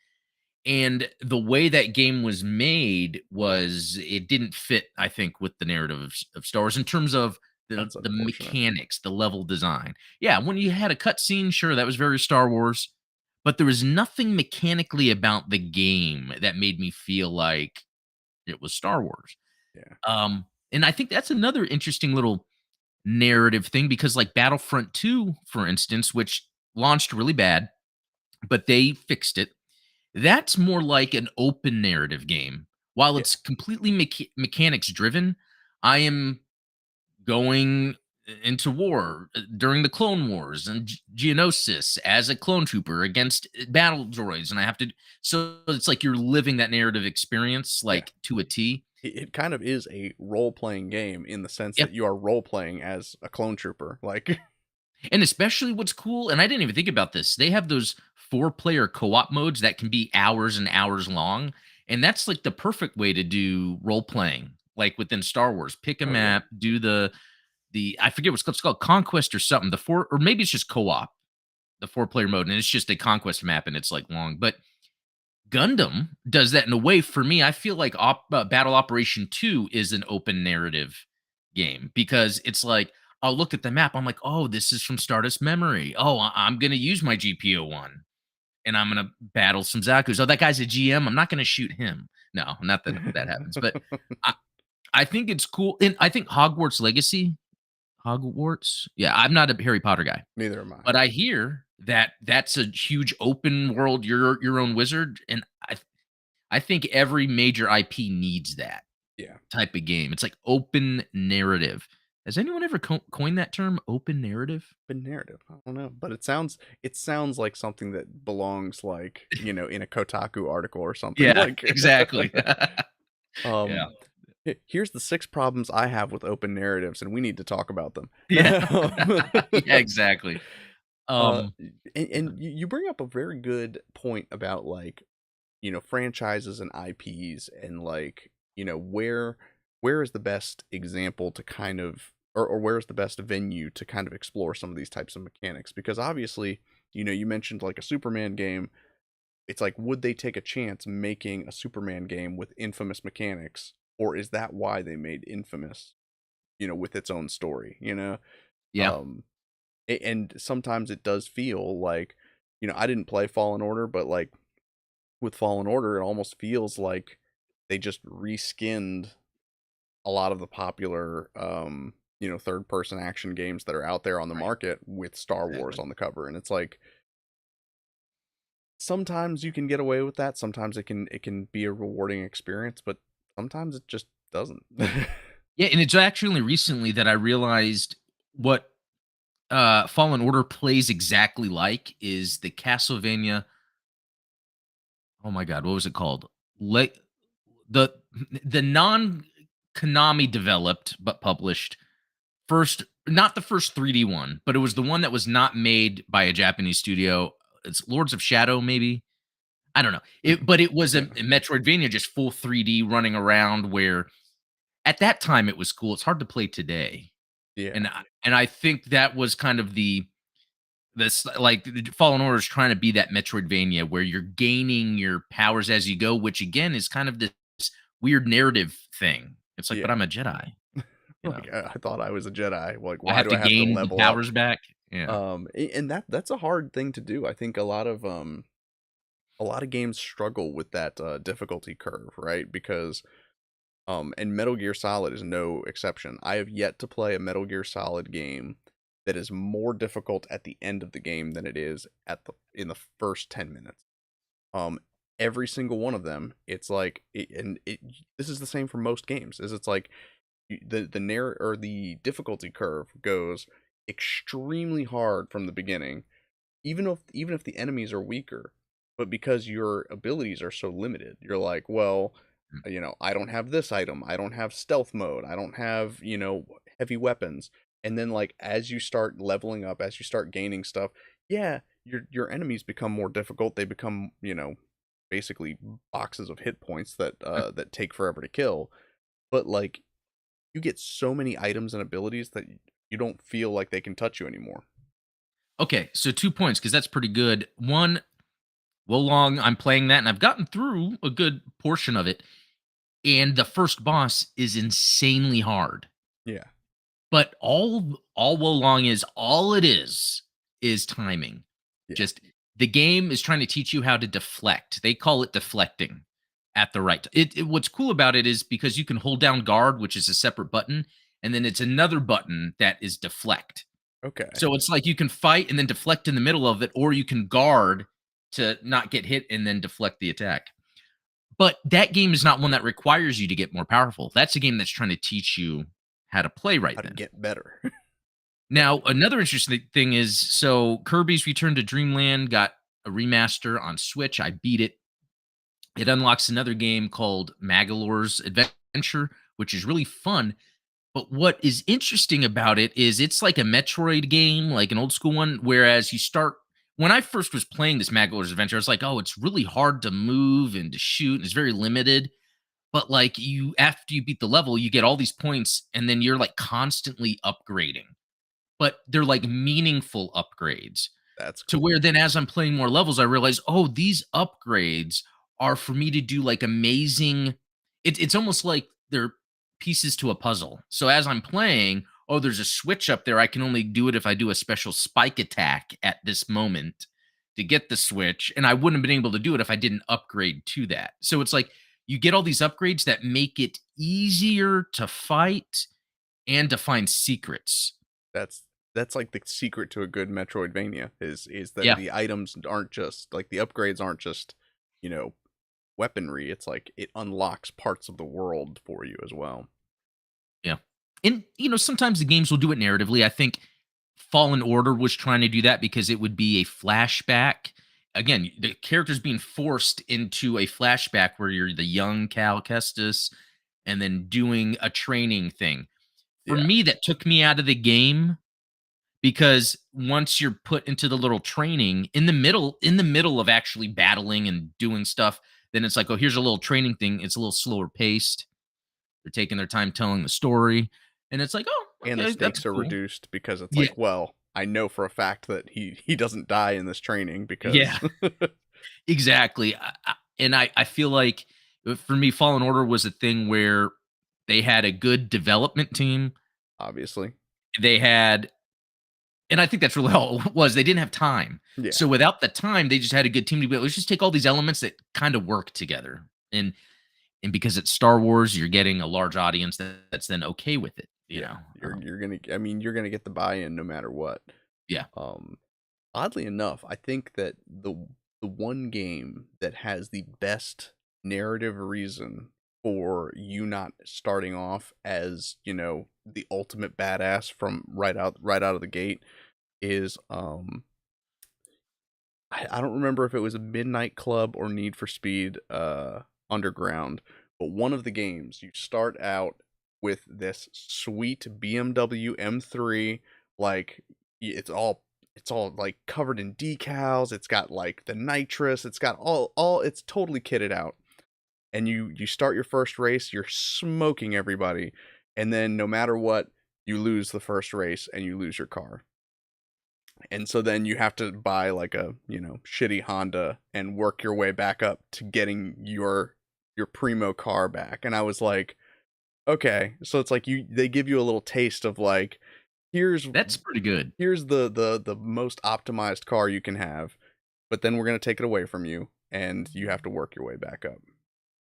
And the way that game was made was it didn't fit, I think, with the narrative of Star Wars in terms of that's the unfortunate. mechanics, the level design. Yeah, when you had a cutscene, sure, that was very Star Wars, but there was nothing mechanically about the game that made me feel like it was Star Wars. Yeah, And I think that's another interesting little narrative thing because, like Battlefront 2, for instance, which launched really bad, but they fixed it, that's more like an open narrative game. While yeah, it's completely mechanics driven, I am going into war during the Clone Wars and Geonosis as a clone trooper against battle droids, and I have to. So it's like you're living that narrative experience yeah. like to a T. It kind of is a role playing game in the sense Yeah, that you are role playing as a clone trooper. Like, and especially what's cool, and I didn't even think about this. They have those four-player co-op modes that can be hours and hours long, and that's like the perfect way to do role playing, like within Star Wars. Pick a oh yeah, map, do the I forget what's it's called, Conquest or something. The four, or maybe it's just co-op, the four-player mode, and it's just a conquest map, and it's like long. But Gundam does that in a way for me. I feel like Battle Operation 2 is an open narrative game because it's like I'll look at the map. I'm like, oh, this is from Stardust Memory. Oh, I'm going to use my GPO one and I'm going to battle some Zaku's. Oh, that guy's a GM. I'm not going to shoot him. No, not that that happens. But I, I think it's cool. And I think Hogwarts. Yeah, I'm not a Harry Potter guy, neither am I. but I hear that that's a huge open world. You're your own wizard, and I think every major IP needs that Yeah, type of game. It's like open narrative. Has anyone ever coined that term, open narrative? but narrative, I don't know, but it sounds like something that belongs, like, in a Kotaku article or something. Yeah, Like, exactly. Yeah. um, here's the six problems I have with open narratives, and we need to talk about them. Yeah. Yeah, exactly. uh, Um, and you bring up a very good point about, like, franchises and IPs, and, like, where is the best example to kind of, or where's the best venue to kind of explore some of these types of mechanics, because obviously, you mentioned like a Superman game. It's like, would they take a chance making a Superman game with infamous mechanics, or is that why they made Infamous, with its own story, yeah. um and sometimes it does feel like, I didn't play Fallen Order, but, like, with Fallen Order, it almost feels like they just reskinned a lot of the popular, third person action games that are out there on the Right. market with Star Wars Exactly. on the cover. And it's like, sometimes you can get away with that. Sometimes it can be a rewarding experience, but sometimes it just doesn't. Yeah, and it's actually only recently that I realized what Fallen Order plays exactly like is the Castlevania. Oh my god, what was it called? Le- the the non Konami developed but published first, not the first 3D one, but it was the one that was not made by a Japanese studio. It's Lords of Shadow, maybe. I don't know. But it was a Yeah. Metroidvania, just full 3D running around. Where at that time it was cool. It's hard to play today, Yeah. and I think that was kind of this, like, Fallen Order is trying to be that Metroidvania where you're gaining your powers as you go, which again is kind of this weird narrative thing. It's like, but Yeah. I'm a Jedi, you know. Like, I thought I was a Jedi. Like, I why have do to I have to gain the level up? powers back. Yeah. And that's a hard thing to do. I think a lot of games struggle with that difficulty curve, right? Because and Metal Gear Solid is no exception. I have yet to play a Metal Gear Solid game that is more difficult at the end of the game than it is in the first 10 minutes. Um every single one of them, it's like this is the same for most games. Is it's like, the difficulty curve goes extremely hard from the beginning, even if the enemies are weaker, but because your abilities are so limited, you're like, well, Mm, I don't have this item, I don't have stealth mode, I don't have, heavy weapons. And then, like, as you start leveling up, as you start gaining stuff, yeah, your enemies become more difficult. They become, basically boxes of hit points that uh, that take forever to kill. But, like, you get so many items and abilities that you don't feel like they can touch you anymore. Okay, so 2 points because that's pretty good. One, well, long I'm playing that, and I've gotten through a good portion of it, and the first boss is insanely hard. Yeah, But all Wo Long is all it is timing. yeah. Just the game is trying to teach you how to deflect. They call it deflecting at the right. What's cool about it is because you can hold down guard, which is a separate button, and then it's another button that is deflect. Okay, So it's like you can fight and then deflect in the middle of it, or you can guard to not get hit and then deflect the attack. But that game is not one that requires you to get more powerful. That's a game that's trying to teach you how to play right how to then. get better. Now, another interesting thing is so Kirby's Return to Dreamland got a remaster on Switch. I beat it. It unlocks another game called Magalore's Adventure, which is really fun. But what is interesting about it is it's like a Metroid game, like an old school one, whereas you start when I first was playing this Magalore's Adventure, I was like, oh, it's really hard to move and to shoot, and it's very limited. But like you after you beat the level, you get all these points, and then you're like constantly upgrading, but they're like meaningful upgrades That's to cool. where then as I'm playing more levels, I realize, oh, these upgrades are for me to do like amazing. It's almost like they're pieces to a puzzle. So as I'm playing, oh, there's a switch up there. I can only do it if I do a special spike attack at this moment to get the switch. And I wouldn't have been able to do it if I didn't upgrade to that. So it's like you get all these upgrades that make it easier to fight and to find secrets. That's that's like the secret to a good Metroidvania is that Yeah. the items aren't just like the upgrades aren't just, you know, weaponry. It's like it unlocks parts of the world for you as well. Yeah. And, sometimes the games will do it narratively. I think Fallen Order was trying to do that because it would be a flashback. Again, the character's being forced into a flashback where you're the young Cal Kestis and then doing a training thing. For Yeah. me, that took me out of the game because once you're put into the little training in the middle of actually battling and doing stuff, then it's like, oh, here's a little training thing. It's a little slower paced. They're taking their time telling the story. And it's like, oh, And the okay, that's stakes are cool. reduced because it's Yeah. like, well, I know for a fact that he doesn't die in this training Yeah, because exactly. And I feel like for me, Fallen Order was a thing where they had a good development team. obviously. They had, and I think that's really all it was. They didn't have time. Yeah. So without the time, they just had a good team to be able to just take all these elements that kind of work together. And because it's Star Wars, you're getting a large audience that's then okay with it, you Yeah. know. You're gonna I mean, you're gonna get the buy-in no matter what. Yeah. Um Oddly enough, I think that the one game that has the best narrative reason for you not starting off as, the ultimate badass from right out of the gate is I don't remember if it was a Midnight Club or Need for Speed Underground, but one of the games you start out with this sweet BMW M3, like it's all like covered in decals, it's got like the nitrous, it's got all it's totally kitted out. And you start your first race, you're smoking everybody, and then no matter what, you lose the first race and you lose your car. And so then you have to buy like a, shitty Honda and work your way back up to getting your primo car back. And I was like, okay, so it's like they give you a little taste of like here's That's pretty good. here's the most optimized car you can have, but then we're going to take it away from you and you have to work your way back up.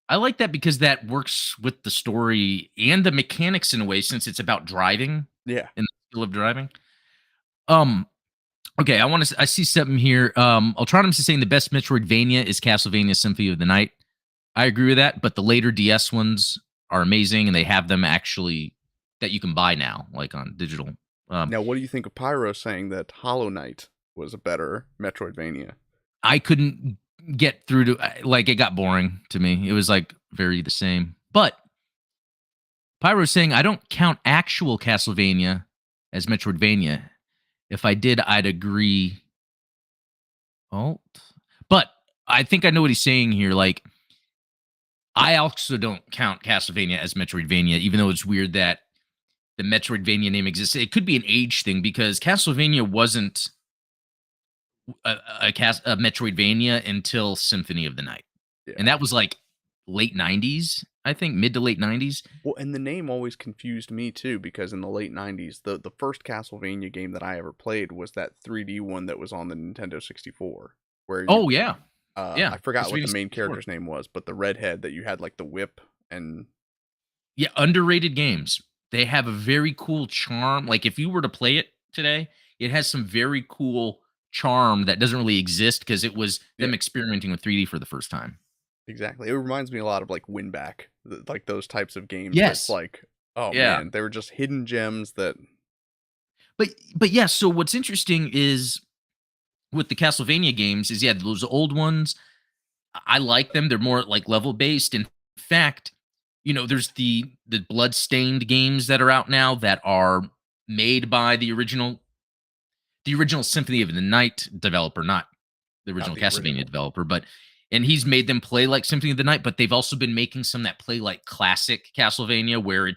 I like that because that works with the story and the mechanics in a way since it's about driving Yeah. and the skill of driving. Um, okay, I see something here. Ultronums is saying the best Metroidvania is Castlevania Symphony of the Night. I agree with that, but the later DS ones are amazing and they have them actually that you can buy now, like on digital. Um, Now, what do you think of Pyro saying that Hollow Knight was a better Metroidvania? I couldn't get through to like it got boring to me. It was like very the same. But Pyro's saying I don't count actual Castlevania as Metroidvania. If I did, I'd agree. Alt. But I think I know what he's saying here. Like, I also don't count Castlevania as Metroidvania, even though it's weird that the Metroidvania name exists. It could be an age thing because Castlevania wasn't a Metroidvania until Symphony of the Night, and Yeah. that was like late '90s, I think, mid to late '90s. Well, and the name always confused me too because in the late 90s, the first Castlevania game that I ever played was that 3D one that was on the Nintendo 64 where you Oh yeah, yeah, I forgot what Castlevania the main 64. character's name was, but the redhead that you had like the whip and Yeah, underrated games. They have a very cool charm. Like if you were to play it today, it has some very cool charm that doesn't really exist because it was yeah, them experimenting with 3D for the first time. exactly. It reminds me a lot of like Winback, like those types of games that's Yes. like, oh Yeah. man, they were just hidden gems that But yeah, so what's interesting is with the Castlevania games is yeah, those old ones, I like them. They're more like level based. In fact, there's the blood-stained games that are out now that are made by the original Symphony of the Night developer, not the not original the Castlevania original. developer, but and he's made them play like Symphony of the Night, but they've also been making some that play like classic Castlevania where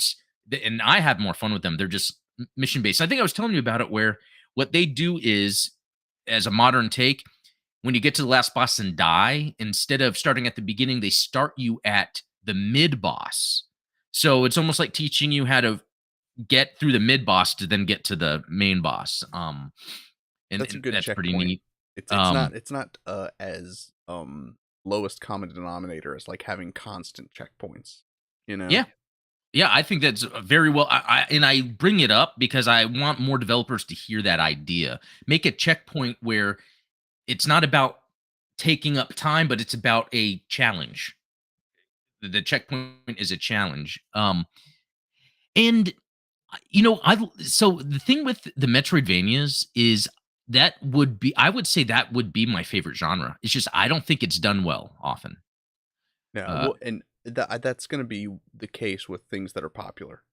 and I have more fun with them. They're just mission based. I think I was telling you about it where what they do is as a modern take, when you get to the last boss and die, instead of starting at the beginning, they start you at the mid boss. So it's almost like teaching you how to get through the mid boss to then get to the main boss. And, That's a and good that's pretty checkpoint. neat. It's not Um, as lowest common denominator as like having constant checkpoints, you know? yeah, yeah, I think that's very well. And I bring it up because I want more developers to hear that idea. Make a checkpoint where it's not about taking up time, but it's about a challenge. The checkpoint is a challenge. And I so the thing with the Metroidvanias is that would be I would say that would be my favorite genre. It's just I don't think it's done well often. Yeah, Uh well, and that's gonna be the case with things that are popular.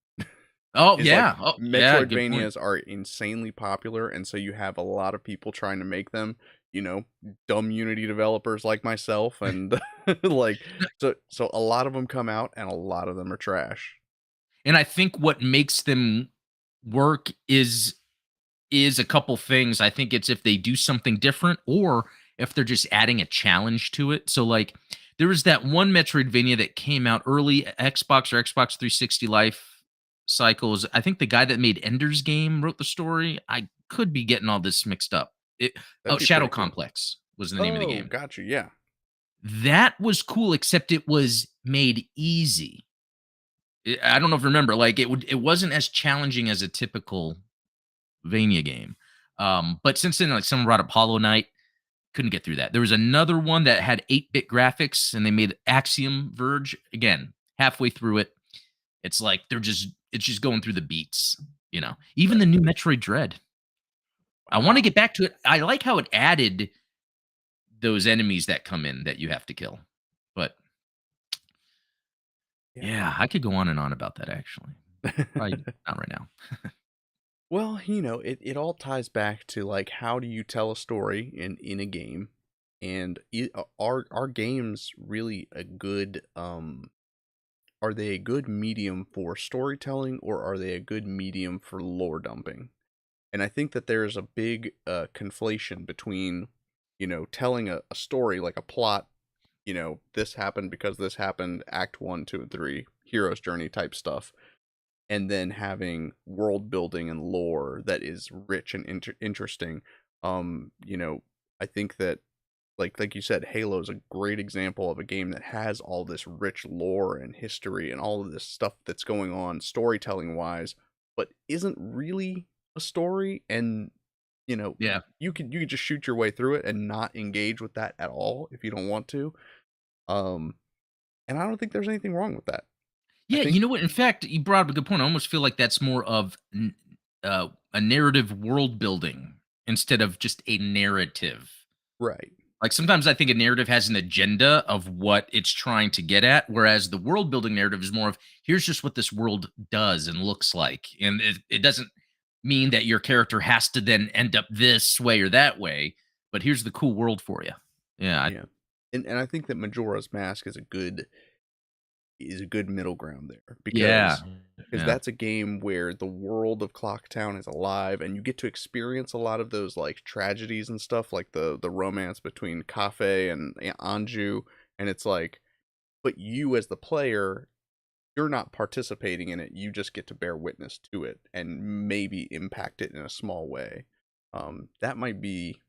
Is like oh yeah, good point. Metroidvanias are insanely popular, and so you have a lot of people trying to make them, you know, dumb Unity developers like myself, and like so a lot of them come out, and a lot of them are trash. And I think what makes them work is a couple things. I think it's if they do something different or if they're just adding a challenge to it. So like there was that one Metroidvania that came out early Xbox or Xbox 360 life cycles. I think the guy that made Ender's Game wrote the story. I could be getting all this mixed up. That'd be Shadow pretty cool. Complex was the name of the Oh, game. gotcha. Yeah, That was cool, except it was made easy. I don't know if you remember, like it wasn't as challenging as a typical Vania game. But since then, like someone brought up Hollow Knight, couldn't get through that. There was another one that had 8-bit graphics, and they made Axiom Verge again. Halfway through it, it's like it's just going through the beats. Even the right. new Metroid Dread. I want to Wow. get back to it. I like how it added those enemies that come in that you have to kill. But Yeah. yeah, I could go on and on about that actually. Probably not right now. Well, it all ties back to like how do you tell a story in a game, and are games really a good are they a good medium for storytelling or are they a good medium for lore dumping? And I think that there's a big conflation between, telling a story like a plot, this happened because this happened, act one, two, and three, hero's journey type stuff, and then having world building and lore that is rich and interesting. I think that like you said, Halo is a great example of a game that has all this rich lore and history and all of this stuff that's going on storytelling wise, but isn't really a story. And Yeah. you could just shoot your way through it and not engage with that at all if you don't want to. Um, and I don't think there's anything wrong with that. I Yeah, you think know what? In fact, you brought up a good point. I almost feel like that's more of a narrative world building instead of just a narrative. right. Like sometimes I think a narrative has an agenda of what it's trying to get at, whereas the world building narrative is more of here's just what this world does and looks like. And it doesn't mean that your character has to then end up this way or that way, but here's the cool world for you. Yeah. Yeah. And I think that Majora's Mask is a good is a good middle ground there Yeah. because Yeah. that's a game where the world of Clocktown is alive and you get to experience a lot of those like tragedies and stuff like the romance between Cafe and Anju, and it's like, but you as the player, you're not participating in it. You just get to bear witness to it and maybe impact it in a small way. That might be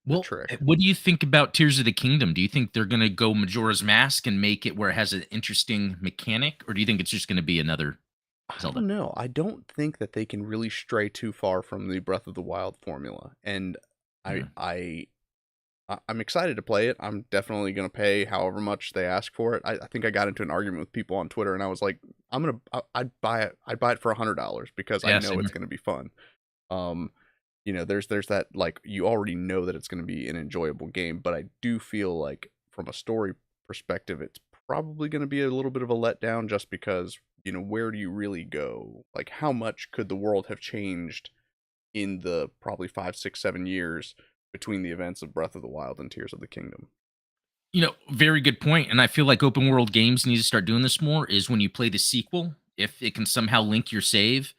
the Well, trick. what do you think about Tears of the Kingdom? Do you think they're gonna go Majora's Mask and make it where it has an interesting mechanic, or do you think it's just gonna be another I Zelda? don't know. I don't think that they can really stray too far from the Breath of the Wild formula, and I Yeah. I I'm excited to play it. I'm definitely gonna pay however much they ask for it. I think I got into an argument with people on Twitter, and I was like, I'd buy it. I'd buy it for $100 because I Yeah, know same it's here. gonna be fun. Um, there's that like you already know that it's gonna be an enjoyable game, but I do feel like from a story perspective, it's probably gonna be a little bit of a letdown just because where do you really go? Like, how much could the world have changed in the probably 5, 6, 7 years between the events of Breath of the Wild and Tears of the Kingdom? Very good point, and I feel like open world games need to start doing this more, is when you play the sequel, if it can somehow link your save,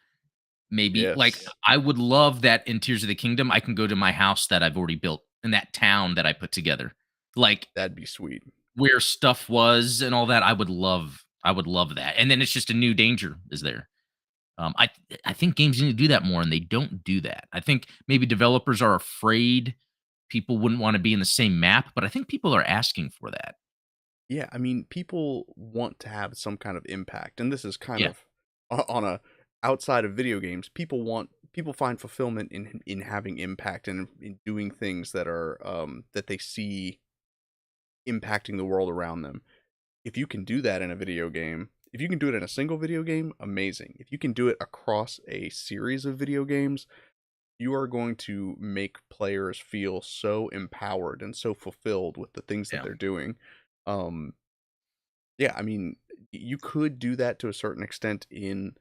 maybe like, Yes, I would love that in Tears of the Kingdom, I can go to my house that I've already built in that town that I put together. Like, that'd be sweet. where stuff was and all that, I would love that, and then it's just a new danger is there. I think games need to do that more, and they don't do that. I think maybe developers are afraid people wouldn't wanna be in the same map, but I think people are asking for that. Yeah, I mean, people want to have some kind of impact, and this is kind Yeah, of on a outside of video games. People find fulfillment in having impact and in doing things that are that they see impacting the world around them. If you can do that in a video game, if you can do it in a single video game, amazing. If you can do it across a series of video games, you are going to make players feel so empowered and so fulfilled with the things that yeah. they're doing. Um, yeah, I mean, you could do that to a certain extent in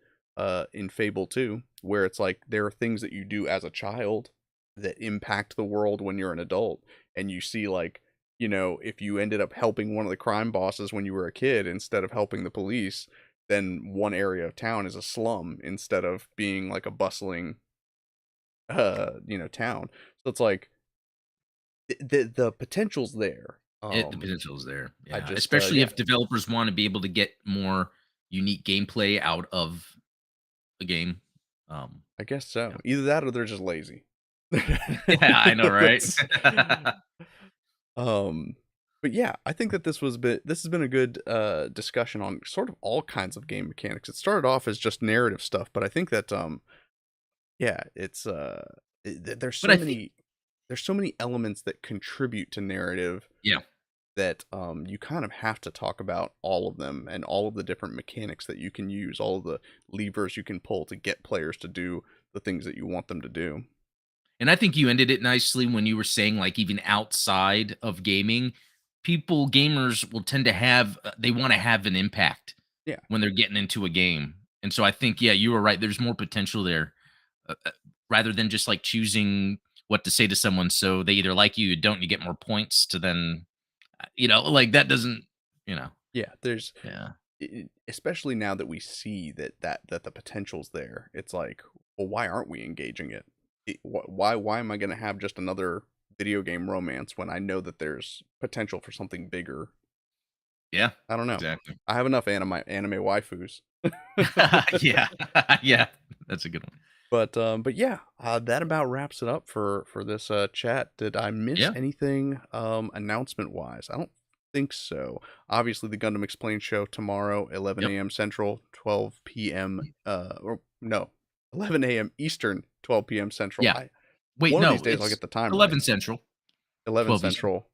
Fable 2, where it's like there are things that you do as a child that impact the world when you're an adult, and you see like, if you ended up helping one of the crime bosses when you were a kid instead of helping the police, then one area of town is a slum instead of being like a bustling town. So it's like the potential's there. The potential is there, I yeah, just especially yeah, if developers wanna be able to get more unique gameplay out of a game. Um, I guess so. yeah. Either that or they're just lazy. Yeah, I know, right? That's um but yeah, I think that this has been a good discussion on sort of all kinds of game mechanics. It started off as just narrative stuff, but I think that yeah, it's But I think there's so many elements that contribute to narrative yeah. that you kind of have to talk about all of them and all of the different mechanics that you can use, all of the levers you can pull to get players to do the things that you want them to do. And I think you ended it nicely when you were saying, like, even outside of gaming, gamers will tend to have, they want to have an impact Yeah. when they're getting into a game. And so I think, yeah, you were right. There's more potential there rather than just like choosing what to say to someone. So they either like you, don't, you get more points to then, like that doesn't, you know, Yeah, there's yeah. especially now that we see that the potential's there. It's like, well, why aren't we engaging it? Why am I going to have just another video game romance when I know that there's potential for something bigger? Yeah, I don't know. exactly. I have enough anime waifus. Yeah. Yeah. That's a good one. But yeah, that about wraps it up for this chat. Did I miss Yeah. anything announcement wise? I don't think so. Obviously, the Gundam Explained show tomorrow, 11 Yep. a.m. Central, 12 p.m. Or no, 11 a.m. Eastern, 12 p.m. Central. Yeah. I Wait, One of these no, days I'll it's get the time right. 11 Central, 11 12 Eastern. Central.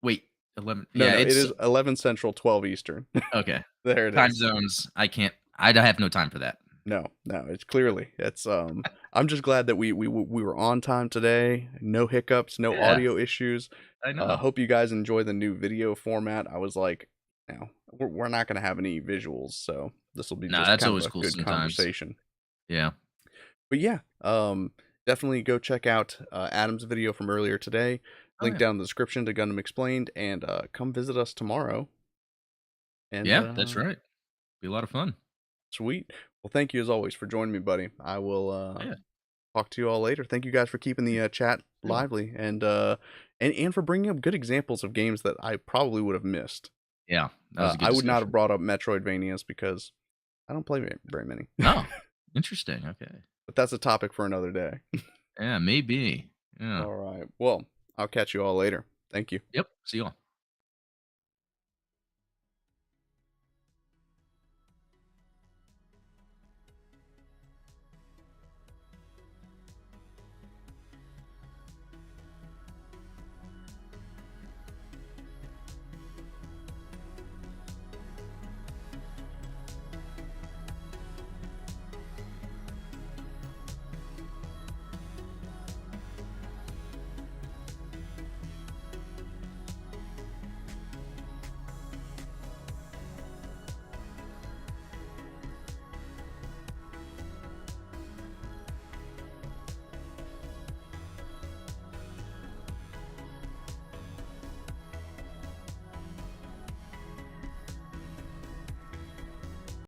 Wait, 11. No, Yeah, no, it it's is 11 Central, 12 Eastern. okay. There it Time is. zones. I don't have no time for that. No, no, it's clearly I'm just glad that we were on time today. No hiccups, no Yeah, audio issues. I know. Hope you guys enjoy the new video format. I was like, we're not gonna have any visuals, so this will be No, just that's kind of always a cool good sometimes. conversation. Yeah. But yeah, definitely go check out Adam's video from earlier today. Oh, Link yeah. down in the description to Gundam Explained, and come visit us tomorrow And Yeah, that's right. Be a lot of fun. sweet. Well, thank you as always for joining me, buddy. I will Yeah, talk to you all later. Thank you guys for keeping the chat sure. lively and for bringing up good examples of games that I probably would have missed. Yeah, that was a good I would not have discussion. brought up Metroidvanias because I don't play very many. Oh, interesting. Okay. But that's a topic for another day. Yeah, maybe. Yeah. All right. Well, I'll catch you all later. Thank you. Yep. See you all.